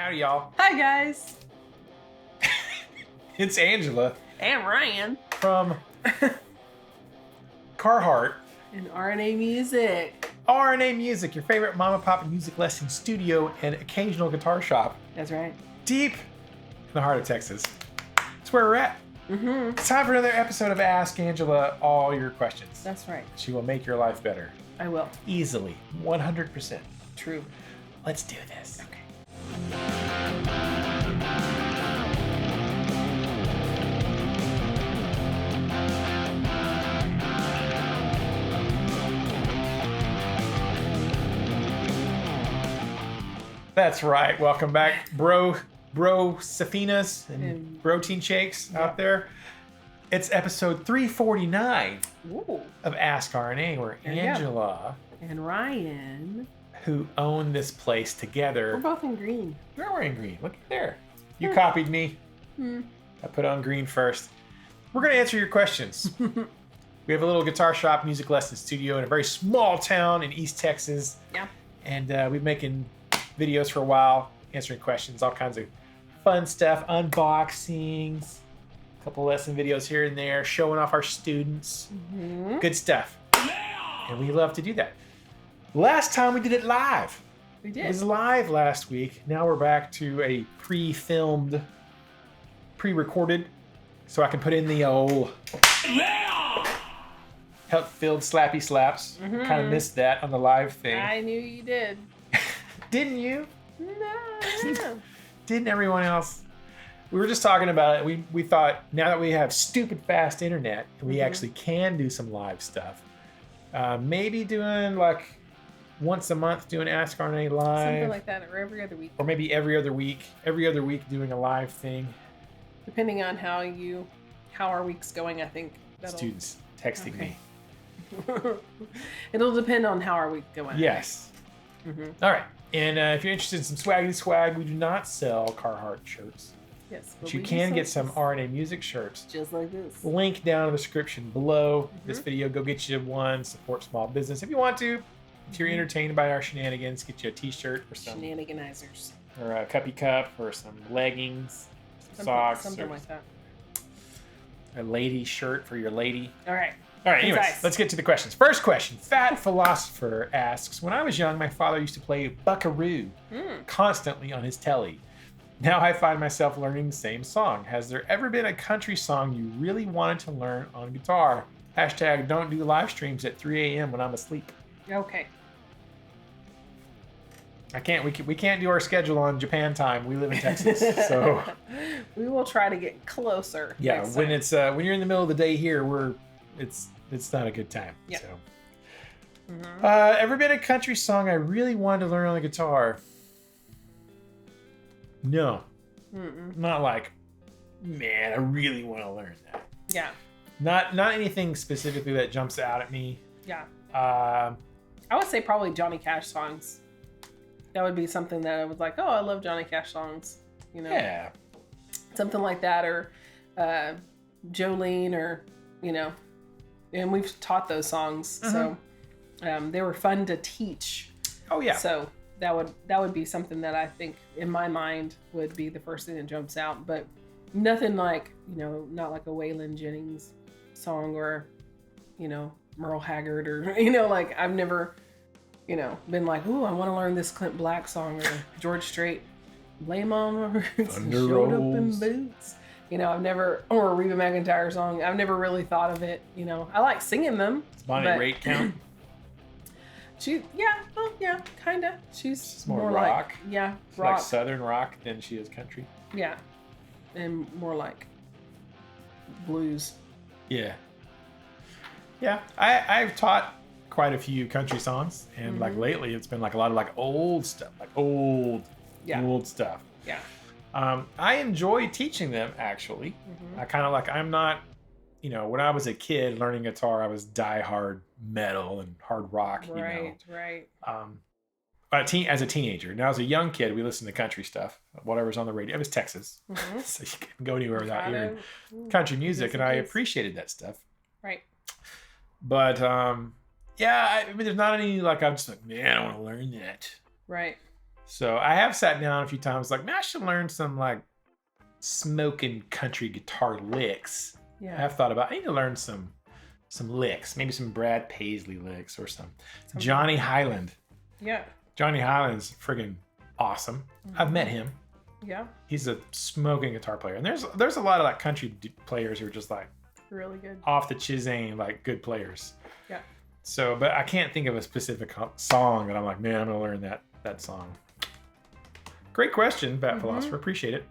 Howdy, y'all. Hi, guys. It's Angela And Ryan. from Carhartt. And RNA Music. RNA Music, your favorite mom and pop music lesson studio and occasional guitar shop. That's right. Deep in the heart of Texas. That's where we're at. Mm-hmm. It's time for another episode of Ask Angela All Your Questions. That's right. She will make your life better. I will. Easily. 100%. True. Let's do this. Okay. That's right. Welcome back, bro Safinas and protein shakes out there. It's episode 349 of Ask RNA, where Angela and Ryan, who own this place together. we're both in green. You're wearing green. Look there. You copied me. I put on green first. We're going to answer your questions. We have a little guitar shop, music lesson studio in a very small town in East Texas. Yeah. And we've been making videos for a while, answering questions, all kinds of fun stuff, unboxings, a couple lesson videos here and there, showing off our students. Good stuff. And we love to do that. Last time we did it live. We did. It was live last week. Now we're back to a pre-filmed, pre-recorded, so I can put in the old help-filled slappy slaps. Kind of missed that on the live thing. I knew you did. Didn't you? No. Didn't everyone else? We were just talking about it. We thought now that we have stupid fast internet and we actually can do some live stuff, maybe doing like once a month doing Ask RNA live. Something like that, or every other week. Or maybe every other week doing a live thing. Depending on how our week's going, I think. Students texting me. It'll depend on how our week's going. Yes. All right. And if you're interested in some swaggy swag, we do not sell Carhartt shirts. Yes. But you can get some RNA Music shirts. Just like this. Link down in the description below this video. Go get you one. Support small business if you want to. If you're entertained by our shenanigans, get you a t-shirt or some Shenaniganizers. or a cuppy cup or some leggings, some socks, something or like that. a lady shirt for your lady. All right. All right, anyways, Concise. let's get to the questions. First question. Fat Philosopher asks, when I was young, my father used to play Buckaroo constantly on his telly. Now I find myself learning the same song. Has there ever been a country song you really wanted to learn on guitar? Hashtag don't do live streams at 3 a.m. when I'm asleep. Okay. I can't. We can't do our schedule on Japan time. We live in Texas, so we will try to get closer. yeah. next When time. it's when you're in the middle of the day here, it's not a good time. Yeah. So. Ever been a country song I really wanted to learn on the guitar? No. Not like, man, I really want to learn that. Yeah. Not anything specifically that jumps out at me. Yeah. Uh, I would say probably Johnny Cash songs. That would be something that I was like, oh, I love Johnny Cash songs. You know. yeah. Something like that, or Jolene, or and we've taught those songs, so they were fun to teach. Oh yeah. So that would be something that I think in my mind would be the first thing that jumps out, but nothing like not like a Waylon Jennings song or Merle Haggard or like I've never been like, ooh, I want to learn this Clint Black song or George Strait, Lay Mama showed up in boots. I've never, or a Reba McEntire song. I've never really thought of it. I like singing them. Does Bonnie Raitt count? Kind of. She's more like, rock. Yeah, She's rock. like Southern rock than she is country. Yeah, and more like blues. Yeah. Yeah, I've taught quite a few country songs, and like lately it's been like a lot of like old stuff, like old stuff. Yeah. I enjoy teaching them actually. I kind of like, I'm not, when I was a kid learning guitar, I was diehard metal and hard rock. Right. As a teenager. Now as a young kid, we listened to country stuff, whatever's on the radio. It was Texas, so you couldn't go anywhere without hearing country music, and I appreciated that stuff. Right. But yeah, I mean, there's not any like I'm just like, man, I want to learn that. Right. So I have sat down a few times, like, man, I should learn some like smoking country guitar licks. Yeah. I have thought about, I need to learn some licks, maybe some Brad Paisley licks or some Johnny Highland. Yeah. Johnny Highland's friggin' awesome. I've met him. Yeah. He's a smoking guitar player. And there's a lot of like country players who are just like really good, off the chisane, like good players. Yeah. So, but I can't think of a specific song that I'm like, man, I'm gonna learn that song. Great question, Bat Philosopher. Appreciate it.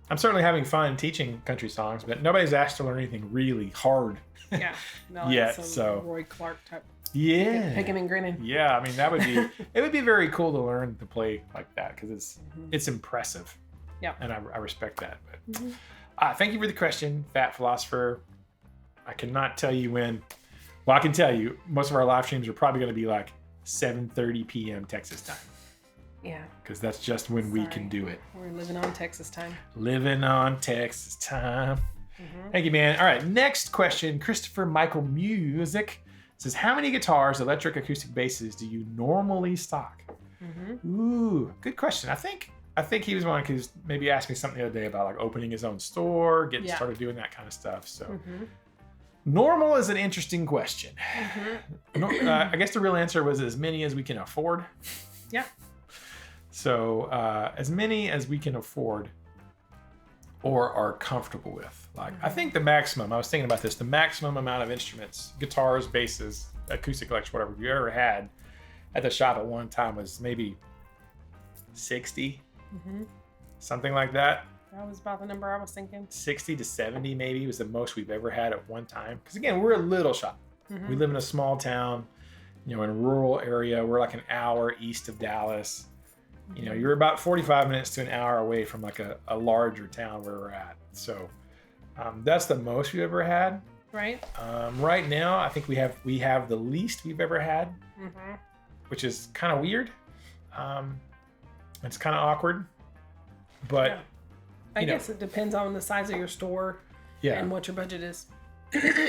I'm certainly having fun teaching country songs, but nobody's asked to learn anything really hard. Yeah. No, yet. some So Roy Clark type. yeah. Picking and grinning. Yeah, I mean that would be it would be very cool to learn to play like that because it's impressive. Yeah. And I respect that. But thank you for the question, Fat Philosopher. I cannot tell you when. Well, I can tell you most of our live streams are probably going to be like 7:30 p.m. Texas time. Yeah. Because that's just when we can do it. We're living on Texas time. Living on Texas time. Thank you, man. All right, next question. Christopher Michael Music says, how many guitars, electric, acoustic basses do you normally stock? Ooh, good question. I think he was wanting to maybe ask me something the other day about like opening his own store, getting started doing that kind of stuff. So normal is an interesting question. I guess the real answer was as many as we can afford. Yeah. So as many as we can afford or are comfortable with. Like I think the maximum, I was thinking about this, the maximum amount of instruments, guitars, basses, acoustic, electric, whatever you ever had at the shop at one time was maybe 60, something like that. That was about the number I was thinking. 60 to 70 maybe was the most we've ever had at one time. Because again, we're a little shop. We live in a small town, in a rural area. We're like an hour east of Dallas. You're about 45 minutes to an hour away from like a larger town where we're at. So that's the most we've ever had. Right. Right now, I think we have the least we've ever had, which is kind of weird. It's kind of awkward, but I guess it depends on the size of your store and what your budget is.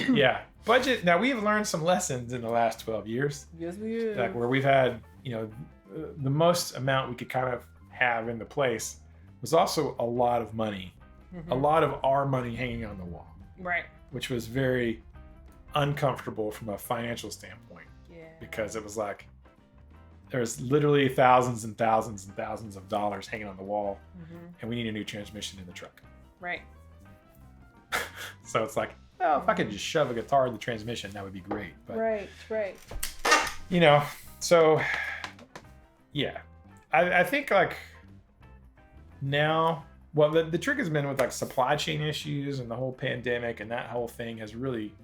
Yeah, budget. Now we've learned some lessons in the last 12 years. Yes, we have. Like where we've had, the most amount we could kind of have in the place was also a lot of money, a lot of our money hanging on the wall. Right. Which was very uncomfortable from a financial standpoint. Yeah. Because it was like, there's literally thousands and thousands and thousands of dollars hanging on the wall, and we need a new transmission in the truck. Right. So it's like, well, if I could just shove a guitar in the transmission, that would be great. But, right. So, yeah. I think like now, well, the trick has been with like supply chain issues and the whole pandemic, and that whole thing has really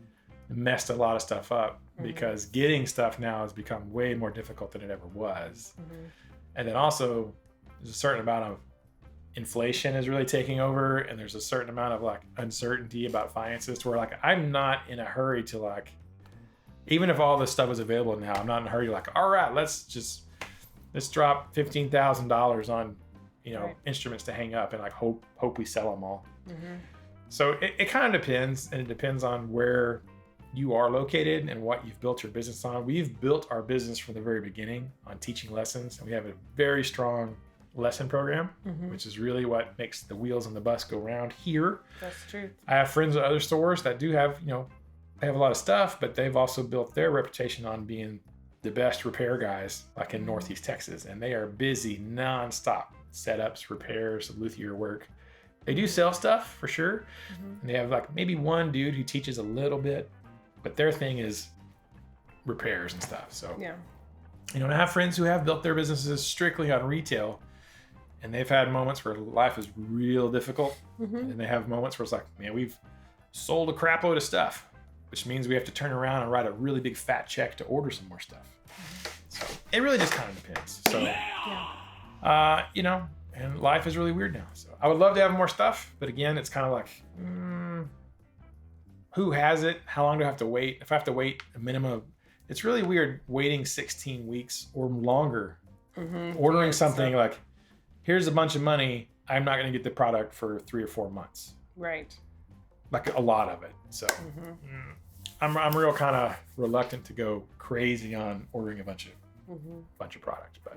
messed a lot of stuff up because getting stuff now has become way more difficult than it ever was. And then also there's a certain amount of inflation is really taking over, and there's a certain amount of like uncertainty about finances to where like I'm not in a hurry to like, even if all this stuff is available now, I'm not in a hurry to like, all right, let's drop $15,000 on instruments to hang up and like hope we sell them all. So it kind of depends, and it depends on where you are located and what you've built your business on. We've built our business from the very beginning on teaching lessons, and we have a very strong lesson program, which is really what makes the wheels on the bus go round here. That's true. I have friends at other stores that do have, they have a lot of stuff, but they've also built their reputation on being the best repair guys like in Northeast Texas, and they are busy nonstop. Setups, repairs, luthier work. They do sell stuff for sure, and they have like maybe one dude who teaches a little bit, but their thing is repairs and stuff. So and I have friends who have built their businesses strictly on retail, and they've had moments where life is real difficult, and they have moments where it's like, man, we've sold a crap load of stuff, which means we have to turn around and write a really big fat check to order some more stuff. So it really just kind of depends. So and life is really weird now. So I would love to have more stuff, but again, it's kind of like, who has it? How long do I have to wait? If I have to wait a minimum of, it's really weird waiting 16 weeks or longer, ordering something like, here's a bunch of money. I'm not going to get the product for 3 or 4 months. Right. Like a lot of it. So I'm real kind of reluctant to go crazy on ordering a bunch of products, but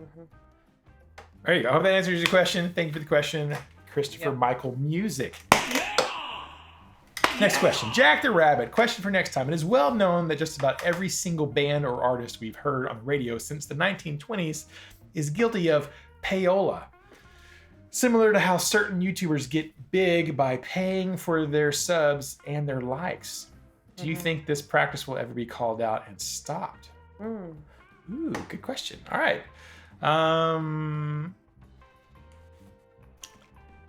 There you go. I hope that answers your question. Thank you for the question, Christopher Yep. Michael Music. Next question. Jack the Rabbit. Question for next time. It is well known that just about every single band or artist we've heard on the radio since the 1920s is guilty of payola. Similar to how certain YouTubers get big by paying for their subs and their likes. Do you think this practice will ever be called out and stopped? Ooh, good question. All right.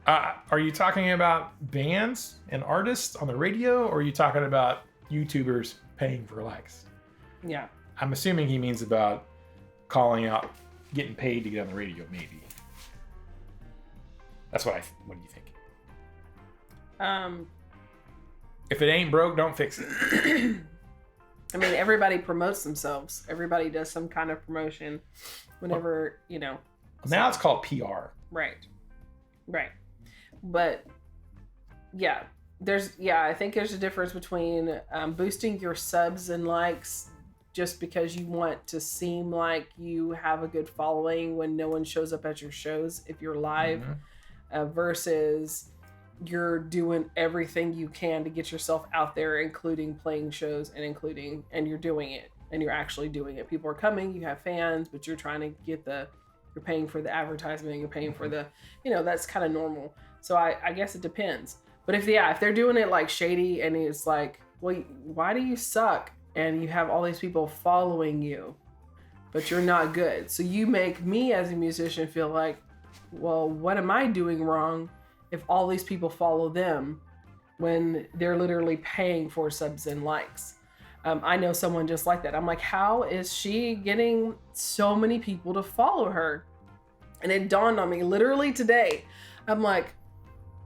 Are you talking about bands and artists on the radio, or are you talking about YouTubers paying for likes? Yeah. I'm assuming he means about calling out, getting paid to get on the radio, maybe. That's what what do you think? If it ain't broke, don't fix it. I mean, everybody promotes themselves. Everybody does some kind of promotion whenever, you know. Now it's called PR. Right. But yeah, I think there's a difference between boosting your subs and likes just because you want to seem like you have a good following when no one shows up at your shows if you're live, versus you're doing everything you can to get yourself out there, including playing shows and you're doing it and you're actually doing it. People are coming, you have fans, but you're trying to get you're paying for the advertisement, you're paying for the, that's kind of normal. So I guess it depends. But if they're doing it like shady and it's like, well, why do you suck? And you have all these people following you, but you're not good. So you make me as a musician feel like, well, what am I doing wrong if all these people follow them when they're literally paying for subs and likes? I know someone just like that. I'm like, how is she getting so many people to follow her? And it dawned on me literally today. I'm like,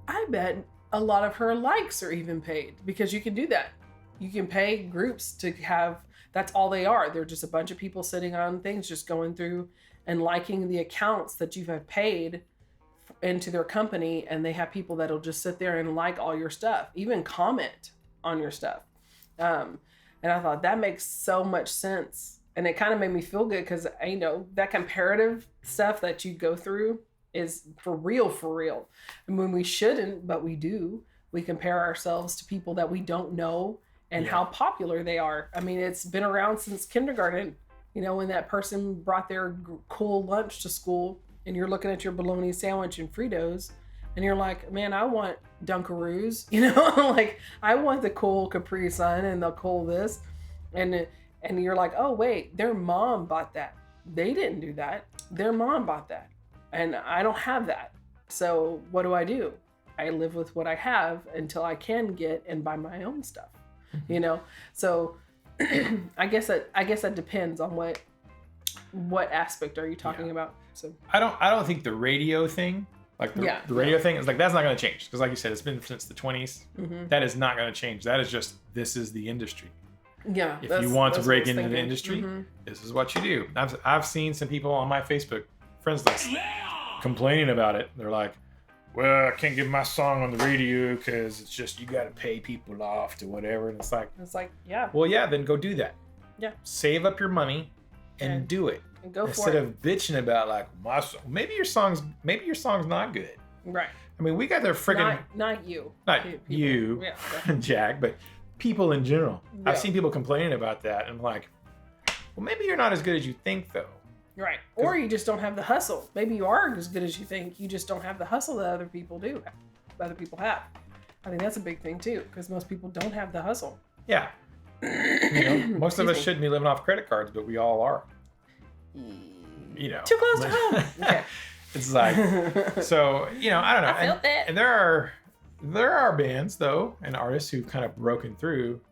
I bet a lot of her likes are even paid, because you can do that. You can pay groups to have, that's all they are. They're just a bunch of people sitting on things, just going through and liking the accounts that you have paid into their company. And they have people that'll just sit there and like all your stuff, even comment on your stuff. And I thought that makes so much sense. And it kind of made me feel good because, that comparative stuff that you go through is for real. And when we shouldn't, but we do, we compare ourselves to people that we don't know and how popular they are. I mean, it's been around since kindergarten. When that person brought their cool lunch to school and you're looking at your bologna sandwich and Fritos and you're like, man, I want Dunkaroos, like I want the cool Capri Sun and the cool this. And you're like, oh, wait, their mom bought that. They didn't do that. Their mom bought that. And I don't have that. So what do? I live with what I have until I can get and buy my own stuff, So I guess that depends on what aspect are you talking about. So I don't think the radio thing, like the radio thing, is like, that's not going to change, because like you said, it's been since the 20s. That is not going to change. That is just, this is the industry. Yeah. If you want to break into the industry, this is what you do. I've seen some people on my Facebook friends list complaining about it. They're like, well, I can't get my song on the radio because it's just, you got to pay people off to whatever. And it's like, yeah. Well, yeah, then go do that. Yeah. Save up your money and do it. And go Instead for it. of bitching about like, maybe your song's not good. Right. I mean, we got their freaking not you. Not you, Jack, but people in general. Yeah. I've seen people complaining about that, and I'm like, well, maybe you're not as good as you think, though. Right. Or you just don't have the hustle. Maybe you are as good as you think. You just don't have the hustle that other people have. I think that's a big thing too, because most people don't have the hustle. Yeah. Most of us shouldn't be living off credit cards, but we all are. Too close to home. Okay. It's like, so, I don't know. I felt that. And there are bands, though, and artists who've kind of broken through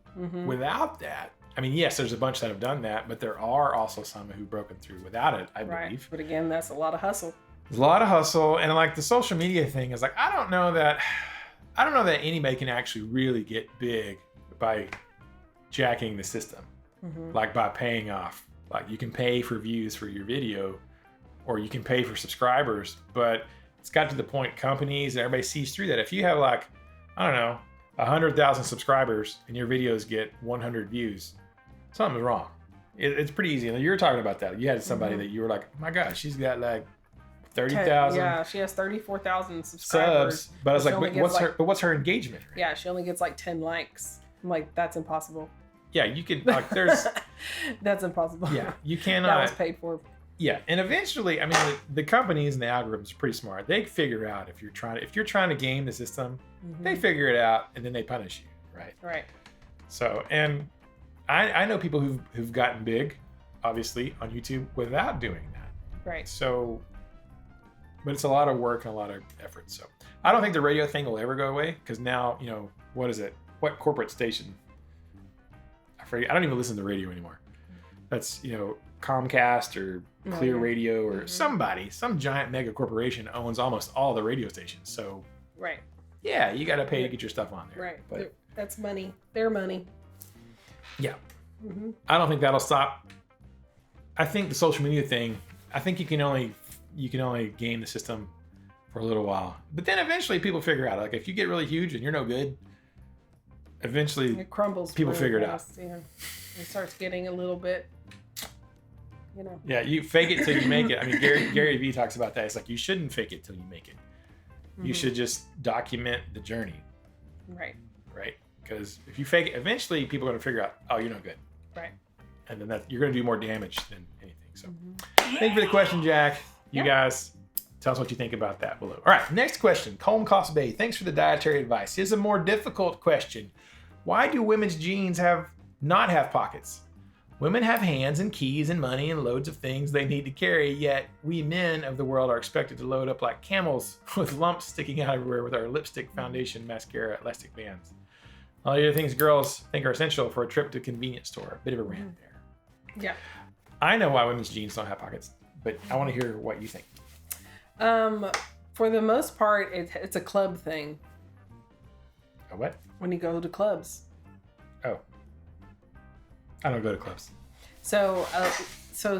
without that. I mean, yes, there's a bunch that have done that, but there are also some who've broken through without it, I believe. But again, that's a lot of hustle. There's a lot of hustle, and like the social media thing is like, I don't know that anybody can actually really get big by jacking the system, like by paying off. Like, you can pay for views for your video, or you can pay for subscribers, but it's got to the point companies and everybody sees through that. If you have like, I don't know, 100,000 subscribers and your videos get 100 views, something's wrong. It's pretty easy. You were talking about that. You had somebody that you were like, oh my gosh, she's got like 30,000 Yeah, she has 34,000 subscribers. subs. But I was She like, only what's her engagement rate? Yeah, she only gets like 10 likes. I'm like, that's impossible. Yeah, you can like there's That's impossible. yeah, you That cannot. was paid for. Yeah, and eventually, I mean, the companies and the algorithms are pretty smart. They figure out if you're trying to game the system, they figure it out, and then they punish you, right? Right. So, and I know people who've gotten big, obviously, on YouTube without doing that. Right. So, but it's a lot of work and a lot of effort. So, I don't think the radio thing will ever go away because now, what is it? What corporate station? I forget. I don't even listen to the radio anymore. That's Comcast or Clear Radio or some giant mega corporation owns almost all the radio stations. So right. Yeah, you got to pay to get your stuff on there. Right. But that's money. Their money. Yeah. I don't think that'll stop. I think the social media thing. I think you can only game the system for a little while, but then eventually people figure out. Like if you get really huge and you're no good, eventually it crumbles. People figure it out. Yeah. It starts getting a little bit. Yeah, you fake it till you make it. I mean, Gary Vee talks about that. It's like you shouldn't fake it till you make it. You should just document the journey. Right. Right? Because if you fake it, eventually people are going to figure out, oh, you're not good. Right. And then you're going to do more damage than anything. So thank you for the question, Jack. You guys, tell us what you think about that below. All right, next question. Colm Cost Bay, thanks for the dietary advice. Here's a more difficult question. Why do women's jeans not have pockets? Women have hands and keys and money and loads of things they need to carry, yet we men of the world are expected to load up like camels with lumps sticking out everywhere with our lipstick, foundation, mascara, elastic bands. All the other things girls think are essential for a trip to a convenience store. A bit of a rant there. Yeah. I know why women's jeans don't have pockets, but I want to hear what you think. For the most part, it's a club thing. A what? When you go to clubs. Oh. I don't go to clubs. So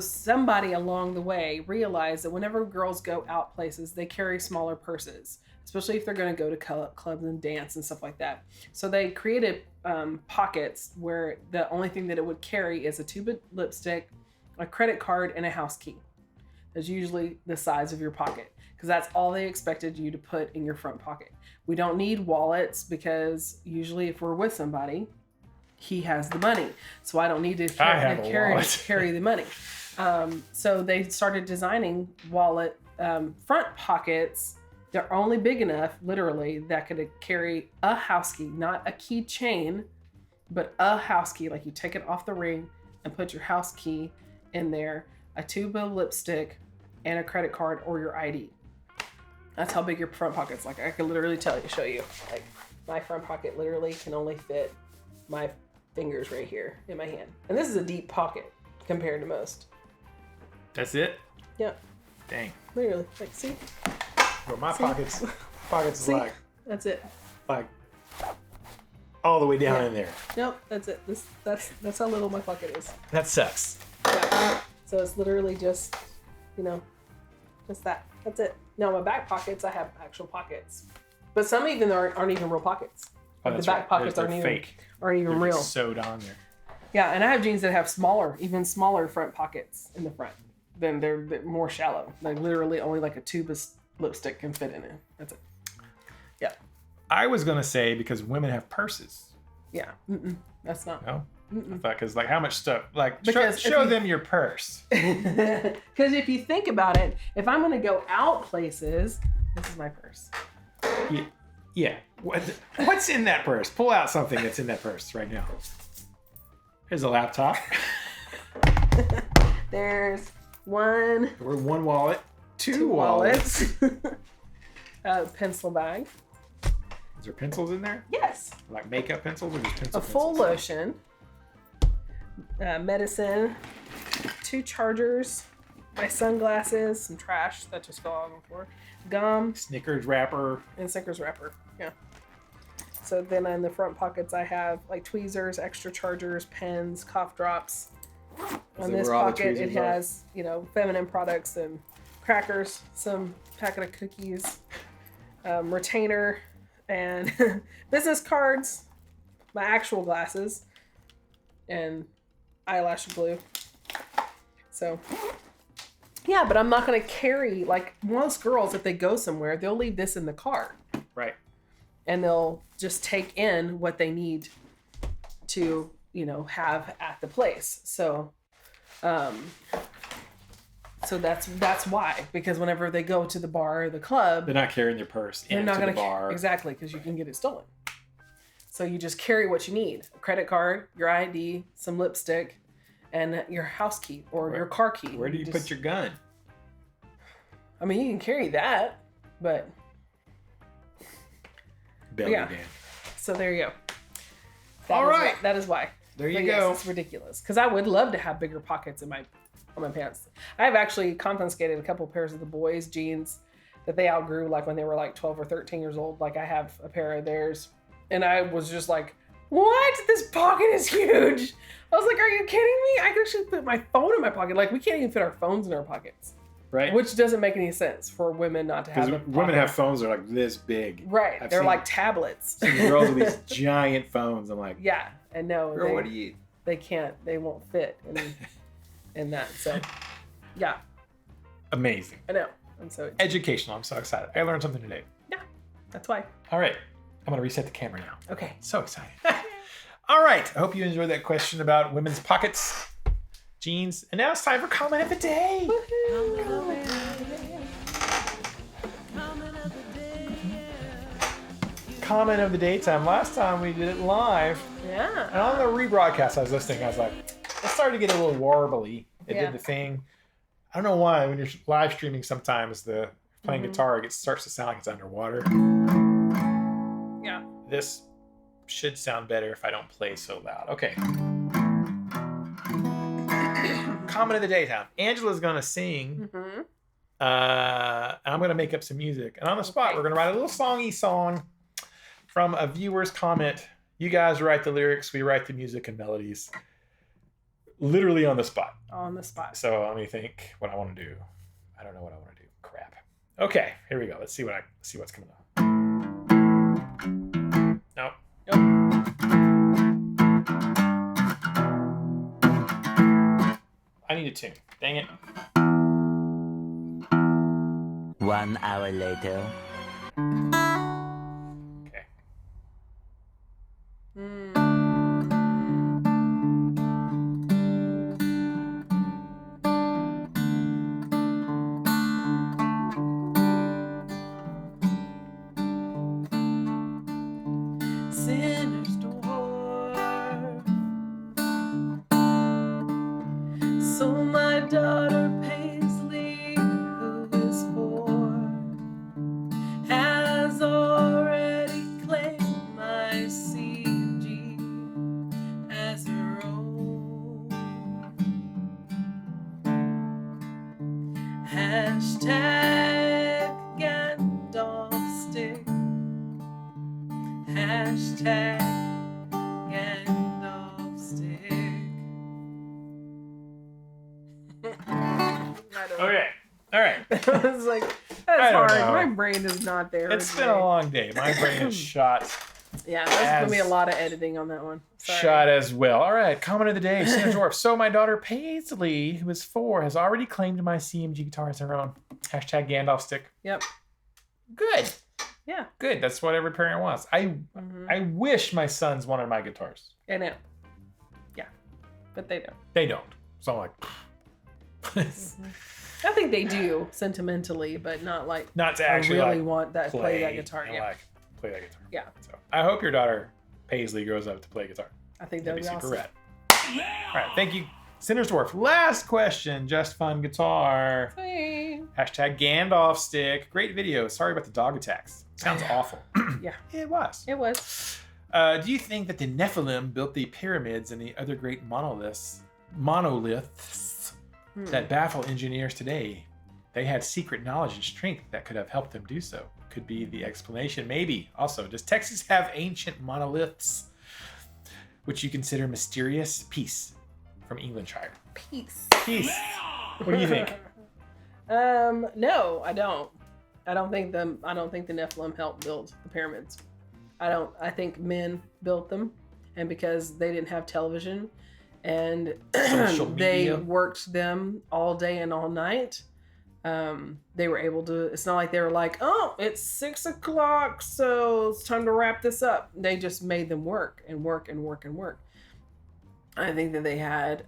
somebody along the way realized that whenever girls go out places, they carry smaller purses, especially if they're going to go to clubs and dance and stuff like that. So they created pockets where the only thing that it would carry is a tube of lipstick, a credit card, and a house key. That's usually the size of your pocket because that's all they expected you to put in your front pocket. We don't need wallets because usually if we're with somebody, he has the money, so I don't need to carry the money. So they started designing wallet front pockets. They're only big enough, literally, that could carry a house key, not a key chain, but a house key. Like you take it off the ring and put your house key in there, a tube of lipstick, and a credit card or your ID. That's how big your front pocket's. Like I could literally show you. Like my front pocket literally can only fit my fingers right here in my hand. And this is a deep pocket compared to most. That's it? Yep. Dang. Literally. Like, see? Well, my pockets is like... That's it. Like, all the way down in there. Nope, that's it. That's how little my pocket is. That sucks. Yeah. So it's literally just, just that. That's it. Now my back pockets, I have actual pockets. But some even aren't even real pockets. Oh, the back pockets aren't even real. Sewed on there. Yeah, and I have jeans that have even smaller front pockets in the front. Then they're more shallow. Like literally only like a tube of lipstick can fit in it. That's it. Yeah. I was gonna say because women have purses. Yeah. That's not. No. I thought because how much stuff show them your purse. Because if you think about it, if I'm gonna go out places, this is my purse. Yeah. What's in that purse? Pull out something that's in that purse right now. Here's a laptop. There's one wallet. Two wallets. Pencil bag. Is there pencils in there? Yes. Like makeup pencils or just pencils? Full lotion. Medicine. 2 chargers. My sunglasses. Some trash that just fell on the floor. Gum. Snickers wrapper. And Snickers wrapper. Yeah. So then in the front pockets I have like tweezers, extra chargers, pens, cough drops. On this pocket it has, feminine products and crackers, some packet of cookies, retainer, and business cards, my actual glasses, and eyelash glue. So Yeah, but I'm not going to carry, like, most girls, if they go somewhere, they'll leave this in the car. Right. And they'll just take in what they need to, have at the place. So, so that's why, because whenever they go to the bar or the club, they're not carrying their purse into the bar. Exactly, because you can get it stolen. So you just carry what you need: a credit card, your ID, some lipstick, and your house key or your car key. Where do you put your gun? I mean, you can carry that, but belly yeah. Dan. So there you go. That is why. There you go. Yes, it's ridiculous. Because I would love to have bigger pockets on my pants. I've actually confiscated a couple pairs of the boys' jeans that they outgrew, like when they were like 12 or 13 years old. Like I have a pair of theirs, and I was just like, "What? This pocket is huge." I was like, "Are you kidding me? I could actually put my phone in my pocket. Like we can't even fit our phones in our pockets." Right. Which doesn't make any sense for women not to have. Because women have phones that are like this big. Right. They're like tablets. Girls with these giant phones. I'm like, yeah, and no, girl, what do you? They can't. They won't fit in that. So, yeah. Amazing. I know. And so educational. I'm so excited. I learned something today. Yeah, that's why. All right. I'm gonna reset the camera now. Okay. So excited. All right. I hope you enjoyed that question about women's pockets. Jeans. And now it's time for comment of the day. Comment of the day time. Last time we did it live. Yeah. And on the rebroadcast I was listening, I was like, it started to get a little warbly. It did the thing. I don't know why. When you're live streaming, sometimes the playing guitar, it starts to sound like it's underwater. Yeah. This should sound better if I don't play so loud. Okay. Comment of the day time. Angela's gonna sing, and I'm gonna make up some music. And on the spot, we're gonna write a little songy song from a viewer's comment. You guys write the lyrics, we write the music and melodies. Literally on the spot. On the spot. So let me think what I want to do. I don't know what I want to do. Crap. Okay, here we go. Let's see what's coming up. Nope. I need a tune. Dang it. 1 hour later. Okay. Sinner's dwarf. So my daughter Paisley, who is 4, has already claimed my CMG as her own. Hashtag Gandalf stick. Hashtag Gandalf stick. Okay. All right. I was like, that's hard. My brain is not there. It's been a long day. My brain is shot. Yeah, there's going to be a lot of editing on that one. Sorry. Shot as well. All right. Comment of the day. Santa Dwarf. So my daughter Paisley, who is 4, has already claimed my CMG guitar as her own. Hashtag Gandalf stick. Yep. Good. Yeah. Good. That's what every parent wants. I wish my sons wanted my guitars. I know. Yeah. But they don't. They don't. So I'm like... I think they do sentimentally, but not like not to actually I really want that play that guitar. Yeah. Like play that guitar. Yeah. So I hope your daughter Paisley grows up to play guitar. I think that'd be super awesome. rad. All right, thank you, Sinner's Dwarf. Last question, just fun guitar. Hey. Hashtag Gandalf stick. Great video. Sorry about the dog attacks. Sounds awful. Yeah. It was. It was. Do you think that the Nephilim built the pyramids and the other great monoliths that baffle engineers today? They had secret knowledge and strength that could have helped them do so. Could be the explanation. Maybe. Also, does Texas have ancient monoliths, which you consider mysterious? Peace from Englandshire. Peace. Peace. What do you think? No, I don't. I don't think the Nephilim helped build the pyramids. I think men built them, and because they didn't have television and they worked them all day and all night, They were able to, it's not like they were like, oh, it's 6 o'clock, so it's time to wrap this up. They just made them work and work and work and work. I think that they had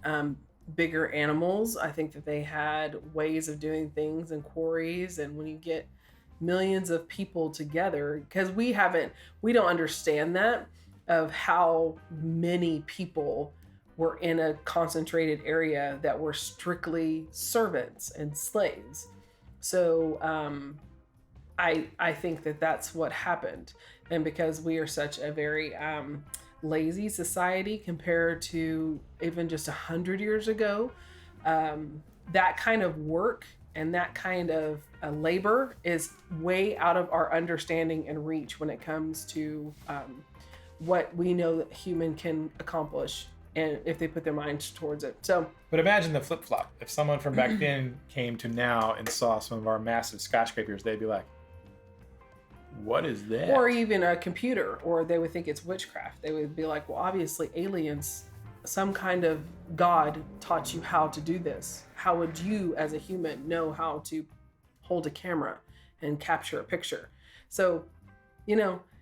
bigger animals. I think that they had ways of doing things and quarries. And when you get millions of people together, because we don't understand that, of how many people were in a concentrated area that were strictly servants and slaves. So I think that that's what happened. And because we are such a very lazy society compared to even just 100 years ago, that kind of work and that kind of labor is way out of our understanding and reach when it comes to what we know that human can accomplish, and if they put their minds towards it. So, but imagine the flip-flop. If someone from back then came to now and saw some of our massive skyscrapers, they'd be like, what is that? Or even a computer, or they would think it's witchcraft. They would be like, well, obviously aliens, some kind of god taught you how to do this. How would you as a human know how to hold a camera and capture a picture? So,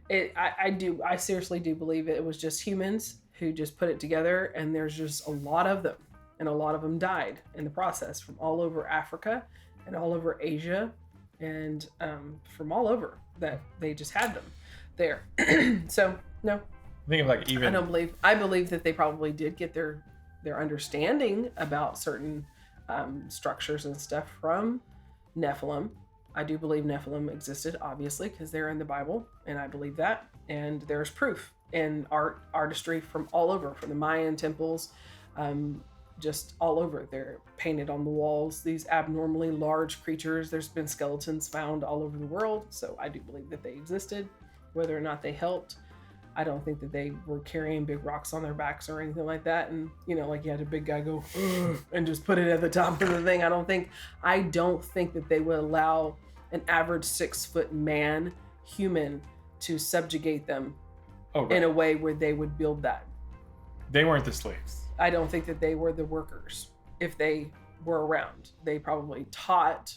I seriously do believe it was just humans who just put it together, and there's just a lot of them, and a lot of them died in the process from all over Africa and all over Asia, and from all over, that they just had them there. So no, think of like even I believe that they probably did get their understanding about certain structures and stuff from Nephilim. I do believe Nephilim existed, obviously, because they're in the Bible, and I believe that. And there's proof in artistry from all over, from the Mayan temples, just all over. They're painted on the walls, these abnormally large creatures. There's been skeletons found all over the world, so I do believe that they existed. Whether or not they helped, I don't think that they were carrying big rocks on their backs or anything like that. And, like you had a big guy go, and just put it at the top of the thing. I don't think that they would allow an average 6-foot man, human, to subjugate them in a way where they would build that. They weren't the slaves. I don't think that they were the workers. If they were around, they probably taught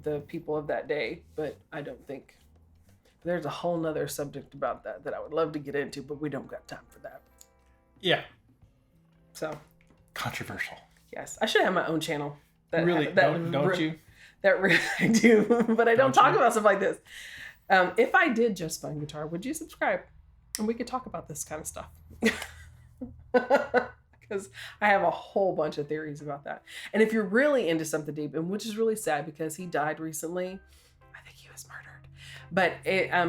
the people of that day, but I don't think. There's a whole nother subject about that I would love to get into, but we don't got time for that. Yeah. So. Controversial. Yes. I should have my own channel. Really? Don't you? That really I do, but I don't talk about stuff like this. If I did just fun guitar, would you subscribe? And we could talk about this kind of stuff. Because I have a whole bunch of theories about that. And if you're really into something deep, and which is really sad because he died recently. I think he was murdered. But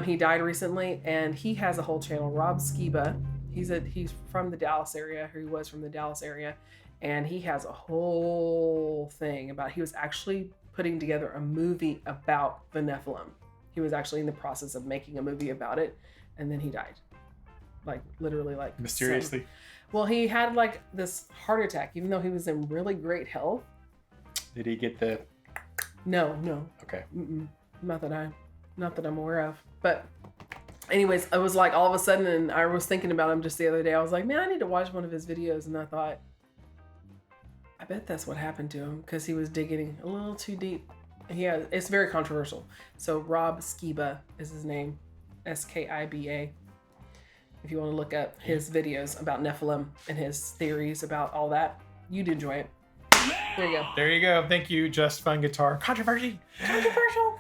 he died recently, and he has a whole channel, Rob Skiba. He's from the Dallas area, or he was from the Dallas area. And he has a whole thing about, he was actually putting together a movie about the Nephilim. He was actually in the process of making a movie about it, and then he died. Like, literally, like... Mysteriously? Well, he had, like, this heart attack, even though he was in really great health. Did he get the... No. Okay. Not that I'm aware of. But anyways, I was like, all of a sudden, and I was thinking about him just the other day. I was like, man, I need to watch one of his videos. And I thought, I bet that's what happened to him, because he was digging a little too deep. It's very controversial. So Rob Skiba is his name, Skiba. If you want to look up his videos about Nephilim and his theories about all that, you'd enjoy it. There you go. There you go. Thank you, Just Fun Guitar. Controversial.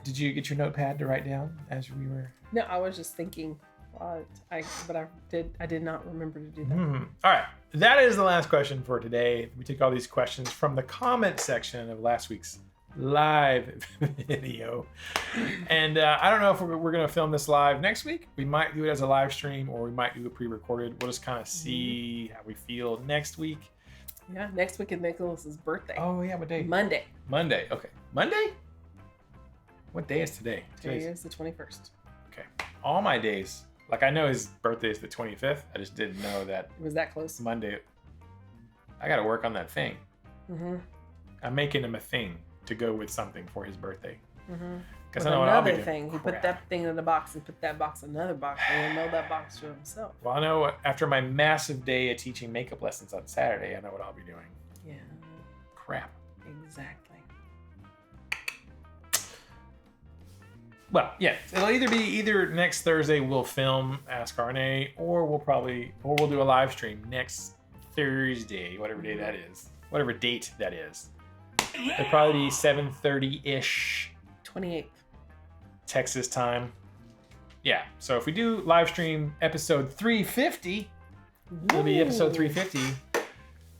Did you get your notepad to write down as we were? No, I was just thinking. But I did not remember to do that. All right. That is the last question for today. We took all these questions from the comment section of last week's live video. And I don't know if we're going to film this live next week. We might do it as a live stream, or we might do it pre-recorded. We'll just kind of see how we feel next week. Yeah, next week is Nicholas's birthday. Oh, yeah. What day? Monday. Okay. Monday? What day is today? Today is the 21st. Okay. All my days. Like, I know his birthday is the 25th. I just didn't know that. It was that close. Monday. I got to work on that thing. Mm-hmm. I'm making him a thing to go with something for his birthday. Mm-hmm. Because I know what I'll be doing. Thing. He put that thing in the box and put that box in another box, and he'll mail that box to himself. Well, I know after my massive day of teaching makeup lessons on Saturday, I know what I'll be doing. Yeah. Crap. Exactly. Well, yeah, it'll either be next Thursday we'll film Ask RNA, or we'll do a live stream next Thursday, whatever date that is. It'll probably be 7:30-ish 28th. Texas time. Yeah, so if we do live stream episode 350, it'll be episode 350.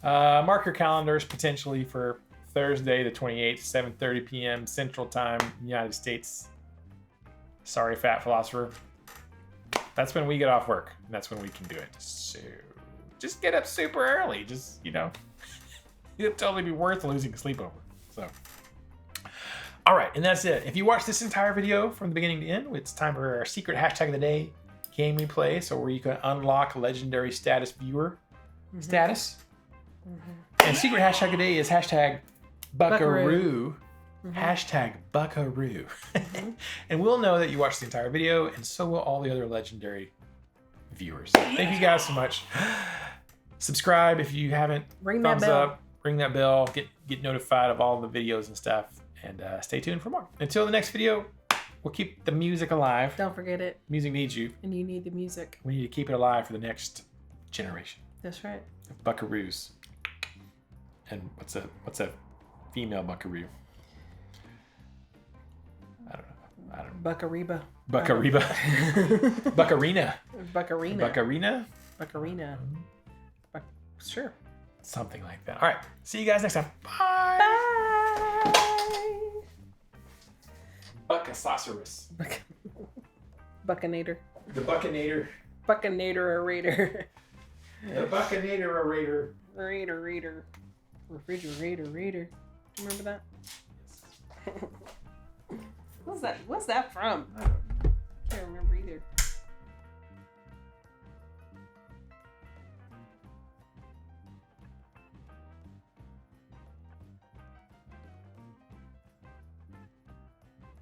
Mark your calendars potentially for Thursday the 28th, 7:30 p.m. Central Time, United States. Sorry, Fat Philosopher. That's when we get off work, and that's when we can do it. So just get up super early. Just, it'll totally be worth losing sleep over. So, all right, and that's it. If you watch this entire video from the beginning to end, it's time for our secret hashtag of the day game we play. So where you can unlock legendary status viewer status. And secret hashtag of the day is hashtag Buckaroo. Hashtag Buckaroo. And we'll know that you watched the entire video, and so will all the other legendary viewers. Thank you guys so much. Subscribe if you haven't. Ring that Thumbs bell. up. Ring that bell. Get notified of all the videos and stuff. And stay tuned for more. Until the next video, we'll keep the music alive. Don't forget it. Music needs you. And you need the music. We need to keep it alive for the next generation That's right. of buckaroos. And what's a female buckaroo? I don't know. Buckariba. Buckariba. Buckarina. Buckarina. Buckarina. Sure. Something like that. All right. See you guys next time. Bye. Bye. Buckasaurus. Buccanator. The Buccanator. Buccanator-a-rator. The Buccanator-a-rator. Raider. Refrigerator. Do you remember that? What's that from? I don't know.